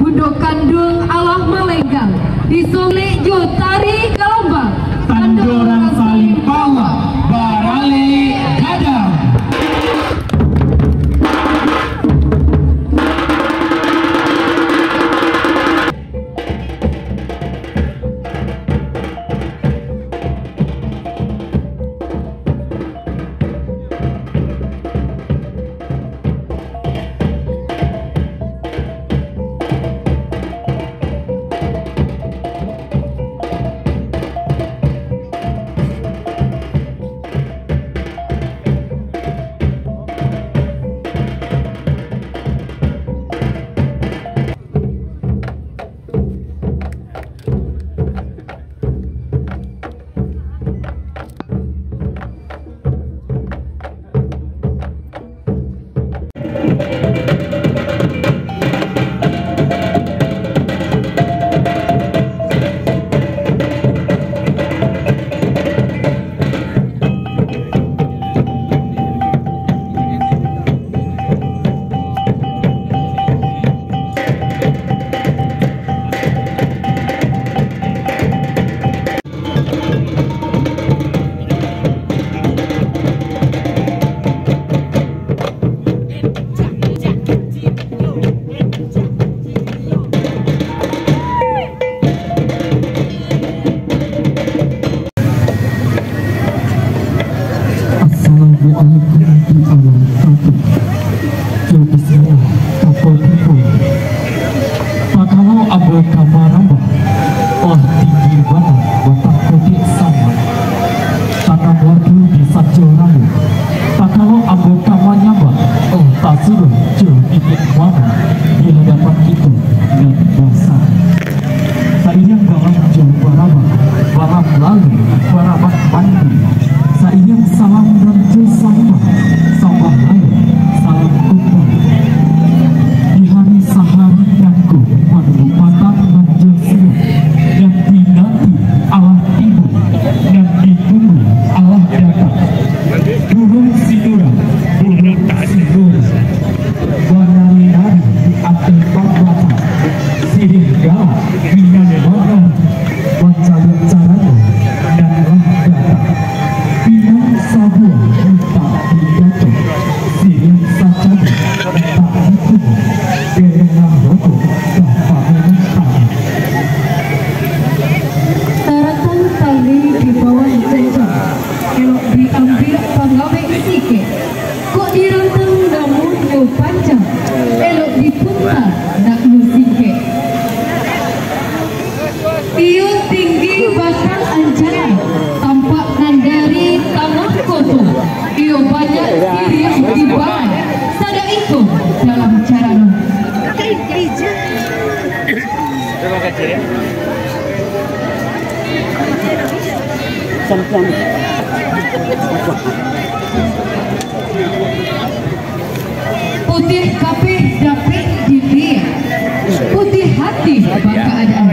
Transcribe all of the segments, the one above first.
Bundo Kandung Allah Malenggang Disuli Jutari Galombang Tandoran Saling Pawa Barale Gadang. Barabak, Barab Lalu, Barabak Bandi, Saiyang Salam Raja Sambah, Sambah Ayu, Salam Kumpul. Di hari sehari Yanku, Padupatan Raja Siap, yang dinanti Allah tiba, dan ditunggu Allah datang. Burung Sinura, burung Sinura, wanari-nari di atas pembata, sirih galak, minang warna, wacara-caranya, dan rahdata. Pinang sabuah, tak didatuk, sirih sacana, tak ditubuh, derengah rotok, tak pameran tangan. Taratan tali di bawah senja, elok diambil penggawe sike. Kok diranteng namun yo panjang, elok diputar nak yo sike. Tiup tinggi basang anjay, tampak nandari tanah kotor. Iyo banyak sirih di bawah, sada ikut dalam cara no. Terima kasih ya. Putih kapih dapik di dia, putih hati bangga adaan.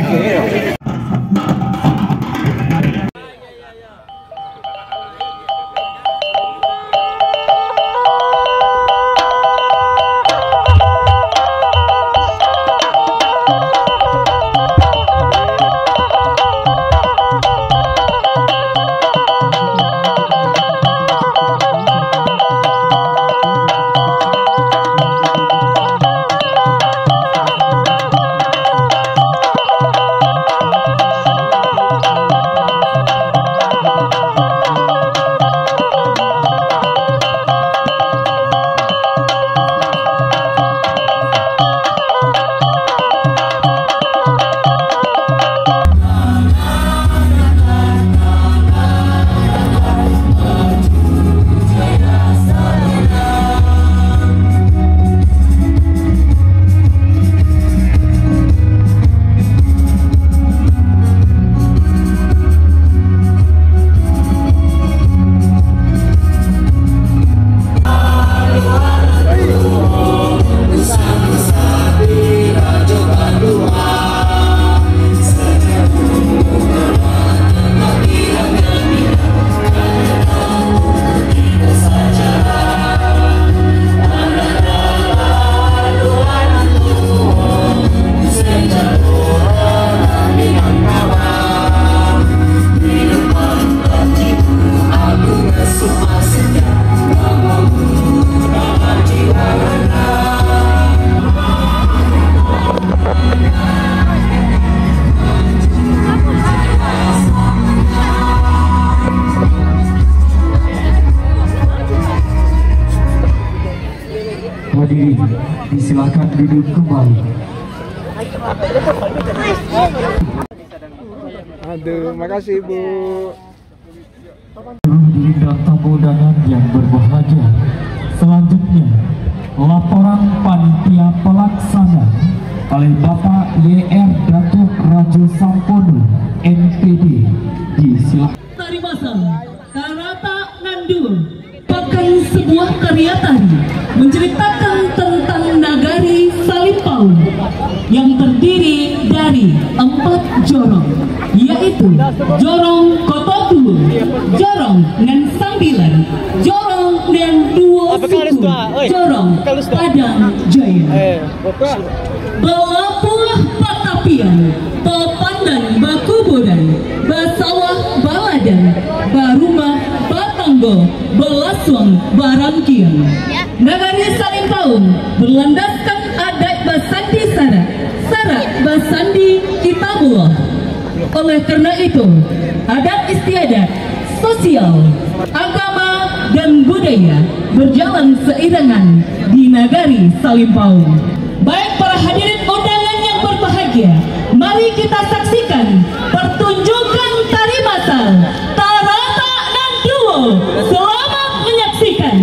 Hadirin, disilakan duduk kembali. Aduh, makasih Bu. Diri dan tamu undangan yang berbahagia. Selanjutnya, laporan panitia pelaksana oleh Bapak YR Datuk Rajo Sampono, NPD. Disilakan. Tari masal, Karata Nandul, bahkan sebuah karya tari menceritakan tentang nagari Salimpaun yang terdiri dari 4 jorong, yaitu Jorong Kotodulu, Jorong Nan Sambilan, Jorong Nan Duo Suku, Jorong Padang Jaya. Balapuah Patapian, Topandan Baku Bodan, Basawah Baladan, Barumah Batanggo, Belaswang Barangkian. Nagari Salimpaun berlandaskan adat Basandi Syarat Basandi Kitabullah. Oleh karena itu, adat istiadat, sosial, agama, dan budaya berjalan seiringan di Nagari Salimpaun. Baik para hadirin undangan yang berbahagia, mari kita saksikan pertunjukan tari masal Tarata Nanduo. Selamat menyaksikan.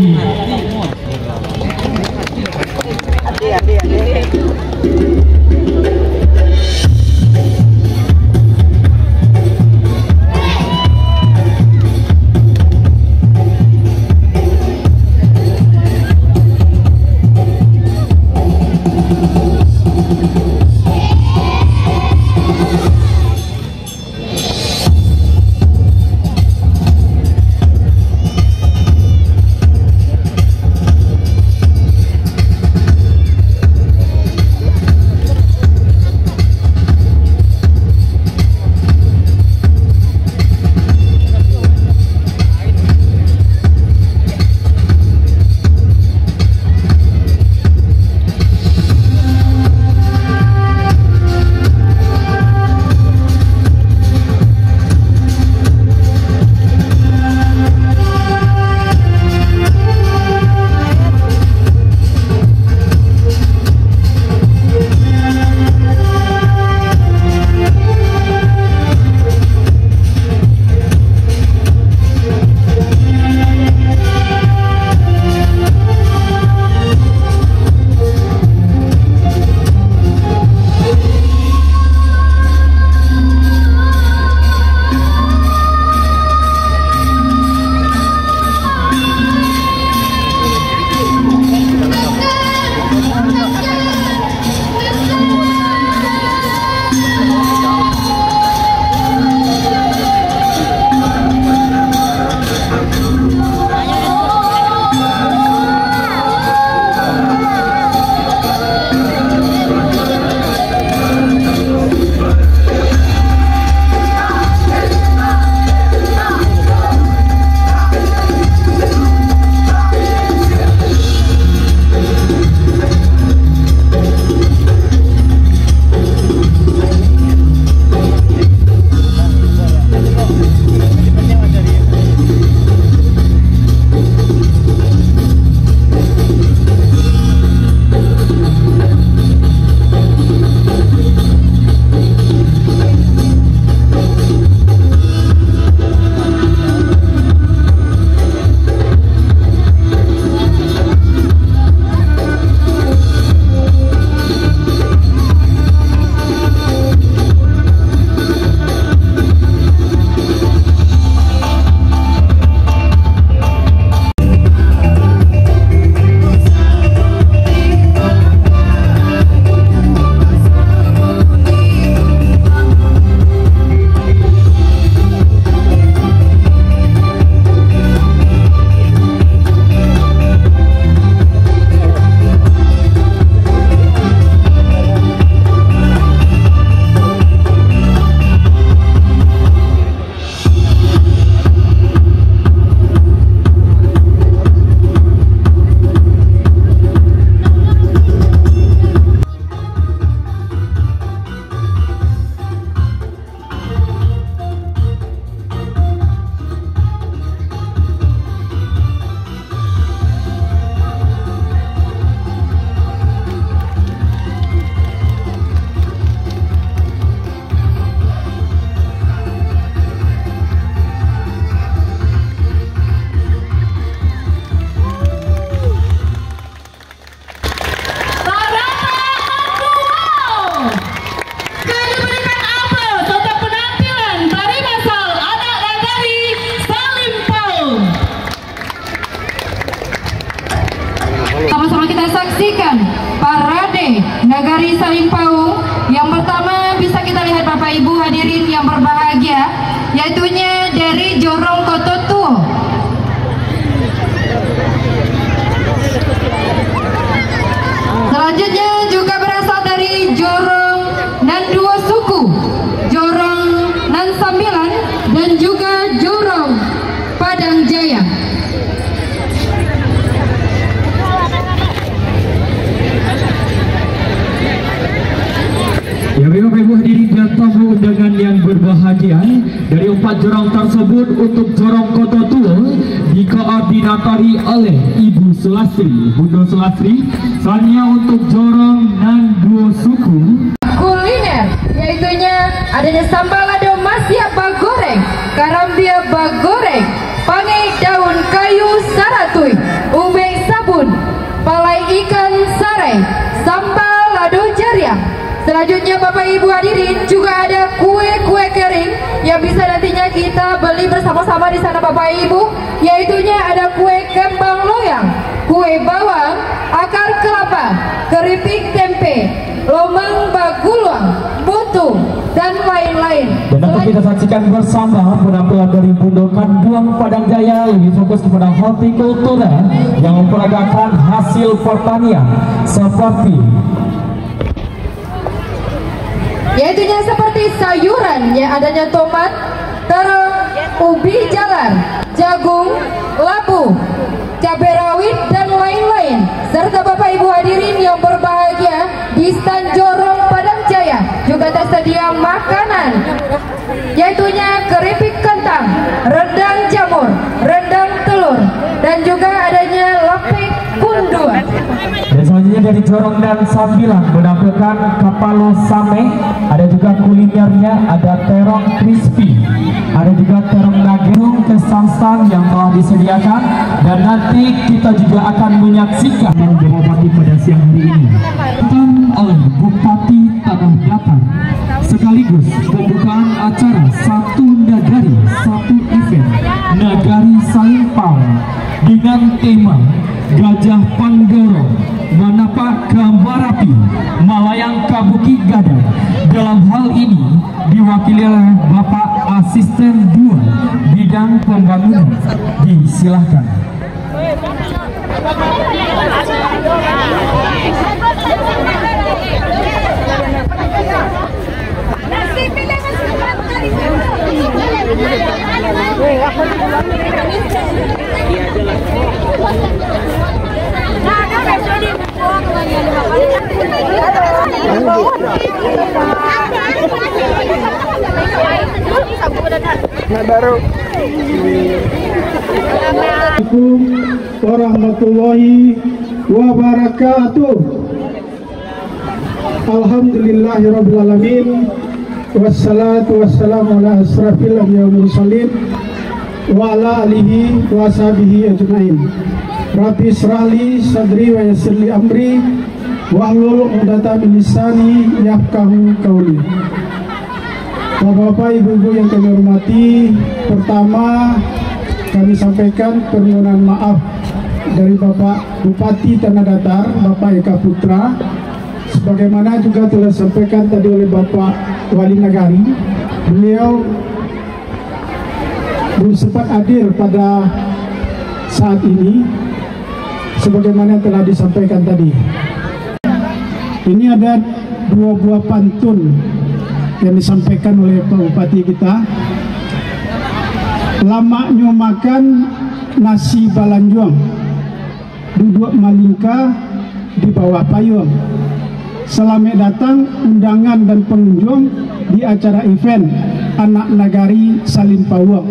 yang berbahagia, yaitunya dari Jorong Kototuo. Selanjutnya juga berasal dari Jorong dan dua suku, Jorong dan Sambilan dan juga Jorong Padang Jaya. Ya, Bapak-Ibu hadirin dan tamu undangan yang berbahagia, dari 4 jorong tersebut untuk Jorong Kototuo dikoordinatori oleh Ibu Sulastri, Bunda Sulastri. Selanjutnya untuk jorong dan dua suku Kuliner, yaitunya adanya sambal lado masia bagoreng, karambia bagoreng, pangai daun kayu saratui, ubeng sabun, palai ikan sarai, sambal lado jariah. Selanjutnya Bapak Ibu hadirin juga ada kue-kue kering yang bisa nantinya kita beli bersama-sama di sana Bapak Ibu, yaitunya ada kue kembang loyang, kue bawang, akar kelapa, keripik tempe, lomang baguluang, putu, dan lain-lain. Dan dapat kita saksikan bersama penampilan dari Bundokan Duang Padang Jaya lebih fokus kepada hortikultura yang memperagakan hasil pertanian seperti yaitunya seperti sayuran yang adanya tomat, terong, ubi jalar, jagung, labu, cabai rawit, dan lain-lain. Serta Bapak Ibu hadirin yang berbahagia, di stand Jorong Padang Jaya juga tersedia makanan, yaitunya keripik kentang, rendang jamur, rendang telur, dan juga adanya lepek kunduan. Dan selanjutnya dari Jorong dan Sambilan menampilkan kapalo same, ada juga kulinernya, ada terong crispy, ada juga terong naging kesamsan yang telah disediakan, dan nanti kita juga akan menyaksikan yang Bupati pada siang hari ini oleh Bupati Tanah Datar, sekaligus pembukaan acara satu nagari satu event Nagari Salimpau dengan tema Gajah Panggoro Manapa Kambarapi Malayang Kabuki Gadang. Dalam hal ini diwakili oleh Bapak Asisten 2 Bidang Pembangunan. Disilahkan. Assalamualaikum warahmatullahi wabarakatuh. Alhamdulillahirrabbilalamin, wassalatu wassalamu ala asrafil anbiya'i wal mursalin wa ala alihi wa sahbihi ajmain. Rabbi israhli sadri wa yassirli amri wahlul 'uqdatam min lisani yafqahu qawli. Bapak-bapak, ibu-ibu yang kami hormati, pertama kami sampaikan permohonan maaf dari Bapak Bupati Tanah Datar, Bapak Eka Putra, sebagaimana juga telah disampaikan tadi oleh Bapak Wali Nagari. Beliau belum sempat hadir pada saat ini, sebagaimana telah disampaikan tadi. Ini ada 2 buah pantun yang disampaikan oleh Pak Bupati kita. Lamaknya makan nasi balanjuang, duduk malingka di bawah payung. Selamat datang undangan dan pengunjung di acara event Anak Nagari Salimpau.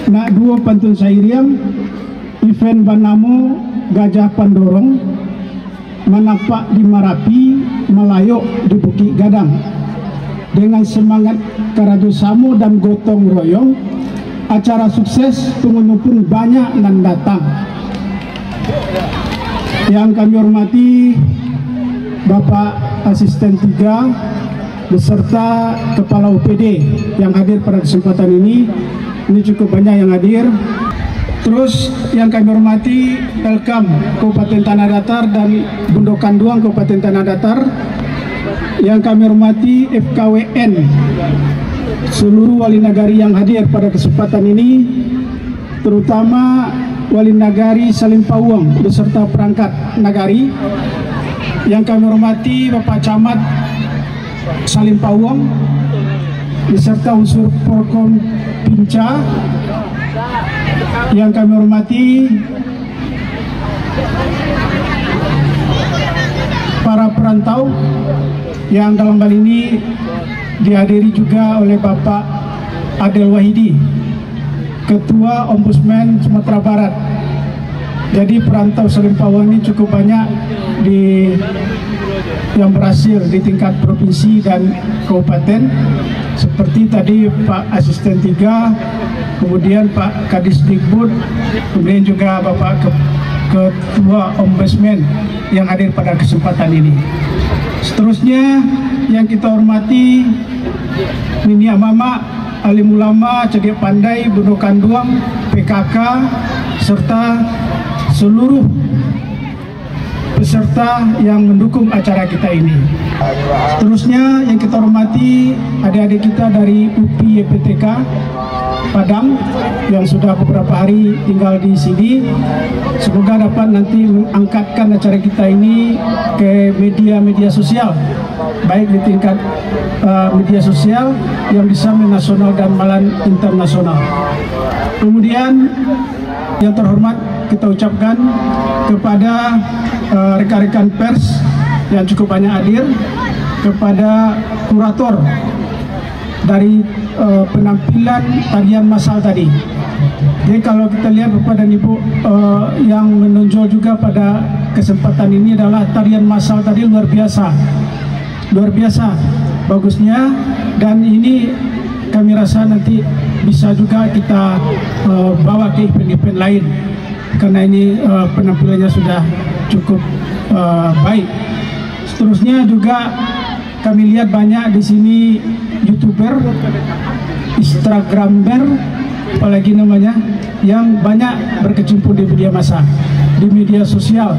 Nak 2 pantun sairiam event Banamo Gajah Pandorong, Manapak di Marapi, Melayok di Bukit Gadang. Dengan semangat Karajusamu dan gotong royong, acara sukses, pengunjung pun banyak yang datang. Yang kami hormati Bapak Asisten 3 beserta Kepala UPD yang hadir pada kesempatan ini cukup banyak yang hadir. Terus yang kami hormati Elkam Kabupaten Tanah Datar dan Bundokan Duang Kabupaten Tanah Datar, yang kami hormati FKWN, seluruh wali nagari yang hadir pada kesempatan ini, terutama wali nagari Salimpawang beserta perangkat nagari, yang kami hormati Bapak Camat Salimpawang beserta unsur Porkom Pinca, yang kami hormati para perantau yang dalam hal ini dihadiri juga oleh Bapak Adel Wahidi, Ketua Ombudsman Sumatera Barat. Jadi perantau Salimpawang ini cukup banyak yang berhasil di tingkat provinsi dan kabupaten, seperti tadi Pak Asisten 3, kemudian Pak Kadis Dikbud, kemudian juga Bapak Ketua Ombudsman yang hadir pada kesempatan ini. Seterusnya yang kita hormati Nini Mama, alim ulama, cedek pandai, Bodo Kanduang, PKK, serta seluruh peserta yang mendukung acara kita ini. Seterusnya yang kita hormati adik-adik kita dari UPI YPTK Padang yang sudah beberapa hari tinggal di sini. Semoga dapat nanti mengangkatkan acara kita ini ke media-media sosial, baik di tingkat media sosial yang bisa nasional dan malah internasional. Kemudian yang terhormat kita ucapkan kepada rekan-rekan pers yang cukup banyak hadir, kepada kurator dari penampilan tarian massal tadi. Jadi kalau kita lihat Bapak dan Ibu, yang menonjol juga pada kesempatan ini adalah tarian massal tadi luar biasa bagusnya, dan ini kami rasa nanti bisa juga kita bawa ke event-event lain karena ini penampilannya sudah cukup baik. Seterusnya juga kami lihat banyak di sini YouTuber, Instagramer, apalagi namanya, yang banyak berkecimpung di media massa, di media sosial.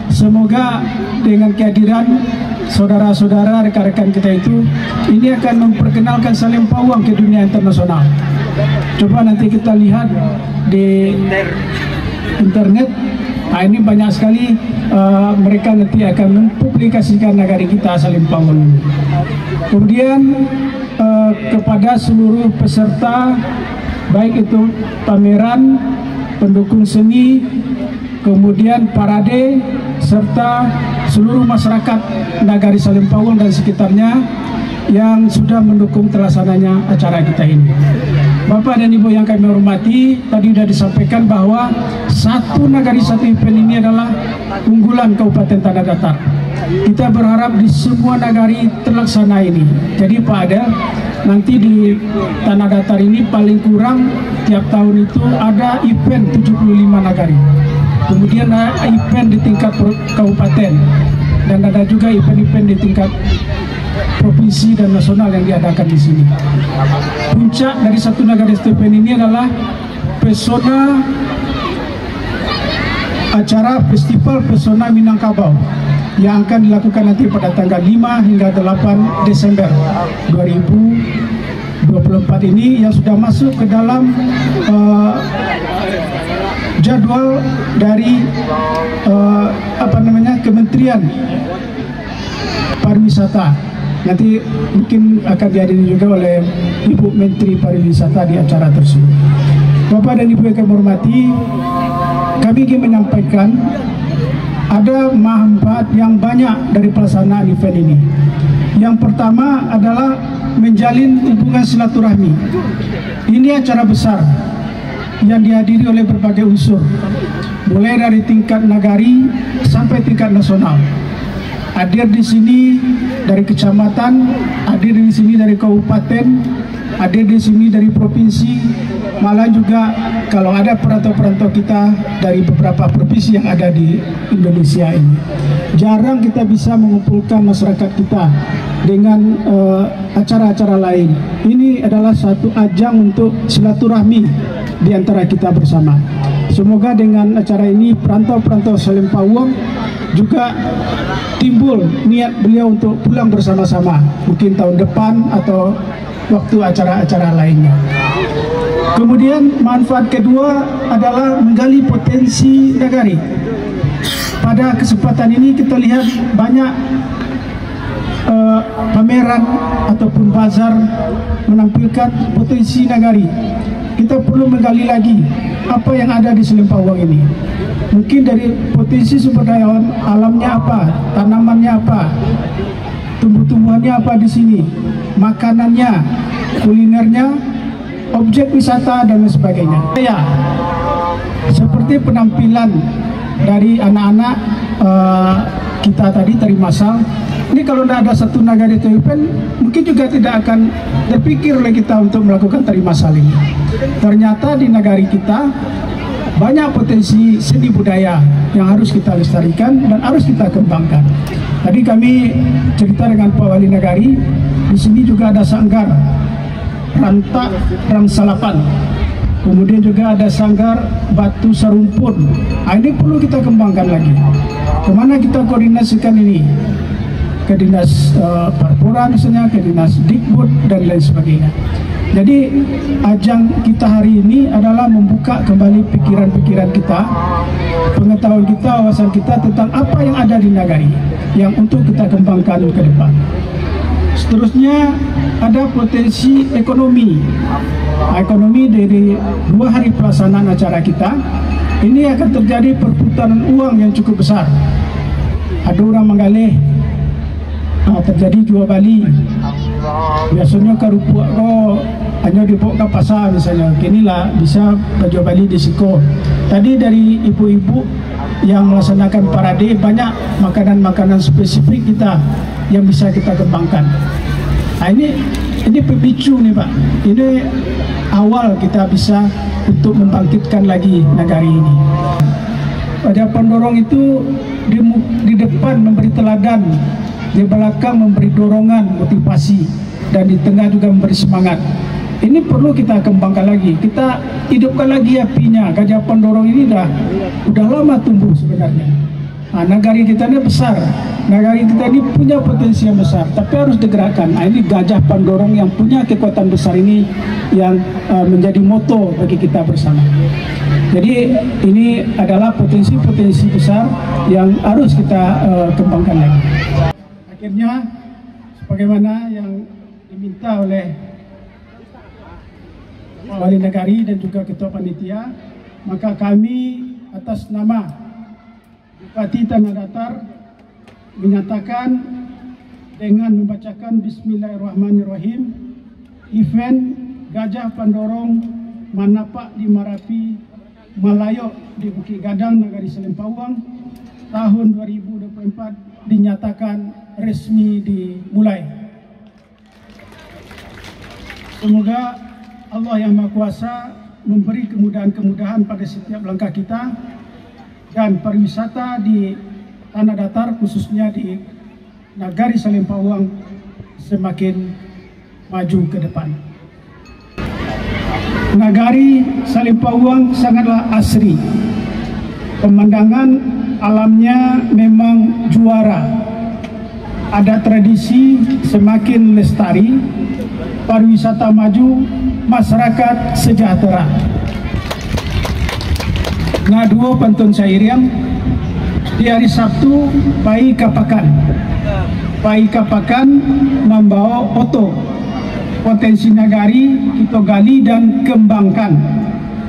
Semoga dengan kehadiran saudara-saudara, rekan-rekan kita itu, ini akan memperkenalkan Salimpawang ke dunia internasional. Coba nanti kita lihat di internet. Nah, ini banyak sekali mereka nanti akan mempublikasikan nagari kita Salimpawang. Kemudian kepada seluruh peserta, baik itu pameran, pendukung seni, kemudian parade, serta seluruh masyarakat nagari Salimpawang dan sekitarnya yang sudah mendukung terlaksananya acara kita ini. Bapak dan Ibu yang kami hormati, tadi sudah disampaikan bahwa satu nagari satu event ini adalah unggulan Kabupaten Tanah Datar. Kita berharap di semua nagari terlaksana ini. Jadi Pak Adel, nanti di Tanah Datar ini paling kurang tiap tahun itu ada event 75 nagari. Kemudian ada event di tingkat kabupaten, dan ada juga event-event di tingkat provinsi dan nasional yang diadakan di sini. Puncak dari satu nagari event ini adalah pesona acara Festival Pesona Minangkabau yang akan dilakukan nanti pada tanggal 5 hingga 8 Desember 2024 ini, yang sudah masuk ke dalam jadwal dari Kementerian Pariwisata. Nanti mungkin akan dihadiri juga oleh Ibu Menteri Pariwisata di acara tersebut. Bapak dan Ibu yang kami hormati, kami ingin menyampaikan ada manfaat yang banyak dari pelaksanaan event ini. Yang pertama adalah menjalin hubungan silaturahmi. Ini acara besar yang dihadiri oleh berbagai unsur, mulai dari tingkat nagari sampai tingkat nasional. Hadir di sini dari kecamatan, hadir di sini dari kabupaten, hadir di sini dari provinsi, malah juga kalau ada perantau-perantau kita dari beberapa provinsi yang ada di Indonesia ini. Jarang kita bisa mengumpulkan masyarakat kita dengan acara-acara lain. Ini adalah satu ajang untuk silaturahmi di antara kita bersama. Semoga dengan acara ini perantau-perantau Salimpawang juga timbul niat beliau untuk pulang bersama-sama, mungkin tahun depan atau waktu acara-acara lainnya. Kemudian manfaat kedua adalah menggali potensi nagari. Pada kesempatan ini kita lihat banyak pameran ataupun bazar menampilkan potensi nagari. Kita perlu menggali lagi apa yang ada di Selempawang ini. Mungkin dari potensi sumber daya alamnya apa, tanamannya apa, tumbuh-tumbuhannya apa di sini, makanannya, kulinernya, objek wisata dan lain sebagainya. Ya, seperti penampilan dari anak-anak kita tadi tari masal. Ini kalau tidak ada satu nagari atau event, mungkin juga tidak akan terpikir oleh kita untuk melakukan tari masal ini. Ternyata di nagari kita banyak potensi seni budaya yang harus kita lestarikan dan harus kita kembangkan. Tadi kami cerita dengan Pak Wali Nagari, di sini juga ada sanggar Rantak Rangsalapan, kemudian juga ada sanggar Batu Sarumpun. Ini perlu kita kembangkan lagi. Kemana kita koordinasikan ini? Ke dinas Parpora misalnya, ke dinas Dikbud dan lain sebagainya. Jadi ajang kita hari ini adalah membuka kembali pikiran-pikiran kita, pengetahuan kita, wawasan kita tentang apa yang ada di nagari yang untuk kita kembangkan ke depan. Seterusnya ada potensi ekonomi. Ekonomi dari 2 hari pelaksanaan acara kita, ini akan terjadi perputaran uang yang cukup besar. Ada orang menggalih, terjadi jual beli. Biasanya karupuk hanya dibawa ke pasar misalnya, kinilah bisa jual beli di Siko. Tadi dari ibu-ibu yang melaksanakan parade, banyak makanan-makanan spesifik kita yang bisa kita kembangkan. Nah, ini pemicu nih Pak. Ini awal kita bisa untuk membangkitkan lagi nagari ini. Pada pendorong itu di depan memberi teladan, di belakang memberi dorongan, motivasi, dan di tengah juga memberi semangat. Ini perlu kita kembangkan lagi, kita hidupkan lagi apinya. Gajah Pandorong ini udah lama tumbuh sebenarnya. Nah, nagari kita ini besar, nagari kita ini punya potensi yang besar, tapi harus digerakkan. Nah, ini Gajah Pandorong yang punya kekuatan besar ini yang menjadi moto bagi kita bersama. Jadi ini adalah potensi-potensi besar yang harus kita kembangkan lagi. Akhirnya, sebagaimana yang diminta oleh Wali Nagari dan juga Ketua Panitia, maka kami atas nama Bupati Tanah Datar menyatakan dengan membacakan Bismillahirrahmanirrahim, event Gajah Pandorong Manapak di Marapi, Malayok di Bukit Gadang, Nagari Selempawang tahun 2024 dinyatakan resmi dimulai. Semoga Allah yang Maha Kuasa memberi kemudahan-kemudahan pada setiap langkah kita dan pariwisata di Tanah Datar khususnya di Nagari Selempawang semakin maju ke depan. Nagari Selempawang sangatlah asri. Pemandangan alamnya memang juara. Ada tradisi semakin lestari, pariwisata maju, masyarakat sejahtera. Ngaduo pantun sairiam di hari Sabtu Pai Kapakan. Pai Kapakan membawa foto potensi nagari kita gali dan kembangkan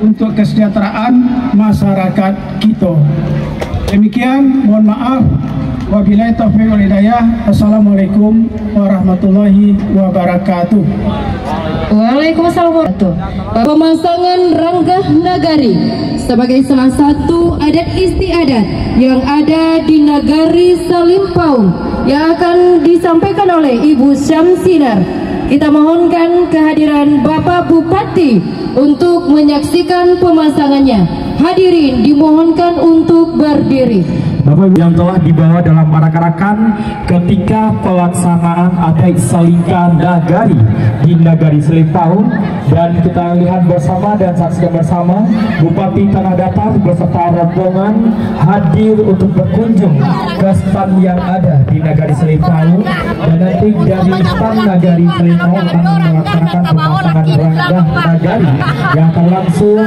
untuk kesejahteraan masyarakat kita. Demikian, mohon maaf. Wabillahi taufiq wal hidayah. Assalamualaikum warahmatullahi wabarakatuh. Waalaikumsalam warahmatullahi wabarakatuh. Pemasangan Ranggah Nagari sebagai salah satu adat istiadat yang ada di Nagari Selempawang yang akan disampaikan oleh Ibu Syamsinar. Kita mohonkan kehadiran Bapak Bupati untuk menyaksikan pemasangannya. Hadirin dimohonkan untuk berdiri. Bapak Ibu yang telah dibawa dalam arak-arakan ketika pelaksanaan adat Salika Nagari di Nagari Selimpaun, dan kita lihat bersama dan saksikan bersama Bupati Tanah Datar beserta rombongan hadir untuk berkunjung ke stand yang ada di Nagari Selimpaun, dan nanti dari stand Nagari Selimpaun akan melaksanakan pemasangan rangga Nagari yang akan langsung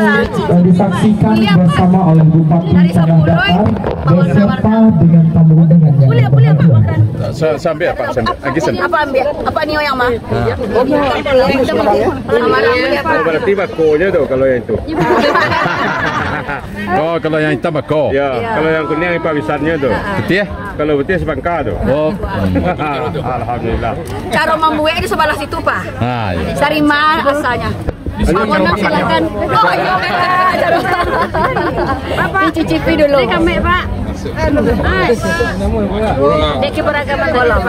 disaksikan bersama oleh Bupati Tanah Datar beserta dengan tamu undangan yang berbahagia. Sambil apa? Apa ambil? Apa nih yang mah? Berarti bakonya tuh kalau yang itu. Oh, kalau yang hitam bako. Ya, kalau yang kuning itu besarnya tuh. Betul ya? Kalau betul sebangka tuh. Oh. Alhamdulillah. Cara membuat di sebelah situ, Pak. Ah, iya. Dari mana asalnya? Abang silakan. Oh, iya. Bapak dicicipi dulu. Kami, Pak. Deki beragaman golong.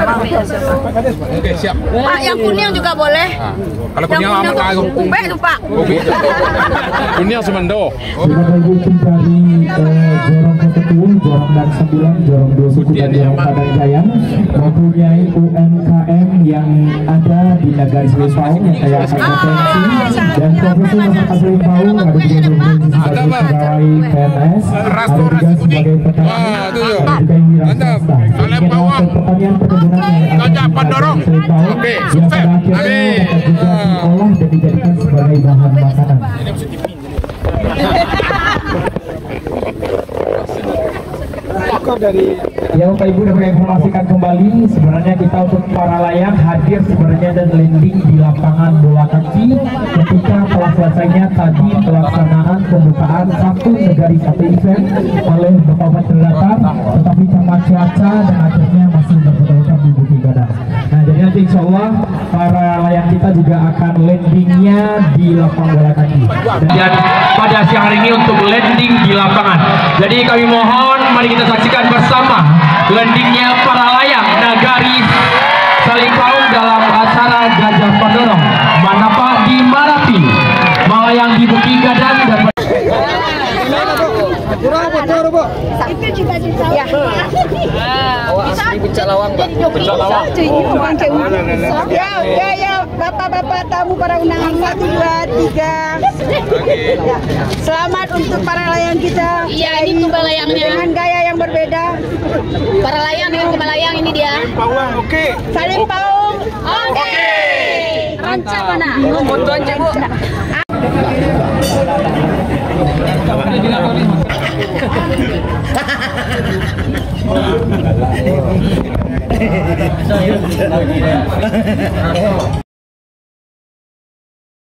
Oke, siap. Pak, yang kuning juga boleh. Kalau kuning lama lagu. Baik tuh, Pak. Kuning semendo. Bapak Ibu dari Jorong Ketetuun, Jorong dan 9, Jorong 2 suku dan Jorong Padang Jaya mempunyai UMKM yang ada di Nagari Selimpaun yang kaya akan potensi, dan profesi masyarakat Selimpaun ada juga berfungsi sebagai pegawai PNS, ada juga sebagai petani, ada juga yang wira swasta. Pertanian perkebunan yang ada di Nagari Selimpaun yang pada akhirnya dapat juga diolah dan dijadikan sebagai bahan makanan. Ya, Bapak Ibu dapat informasikan kembali, sebenarnya kita untuk para layang hadir sebenarnya dan landing di lapangan bola kaki ketika telah selesainya tadi pelaksanaan pembukaan satu Nagari satu event oleh Bapak Menteri Datar, tetapi karena cuaca dan akhirnya masih berputar-putar di Bukit Gadang. Nah, jadi nanti insya Allah para layang kita juga akan landingnya di lapangan bola kaki. Dan pada siang hari ini untuk landing di lapangan. Jadi kami mohon mari kita saksikan bersama landingnya para layang Nagari Selimpaun dalam acara Gajah Pandorong Manapah di Marapi, melayang di Bukit Gadang dan Ya. Ya, bapak-bapak tamu para undangan 1, 2, 3. Ya. Selamat untuk para layang kita. Iya, ini tumbal layangnya. Dengan gaya yang berbeda. Para layang dengan tumbal layang ini dia. Selimpaun. Oke. Rancang mana? Foto aja, Bu.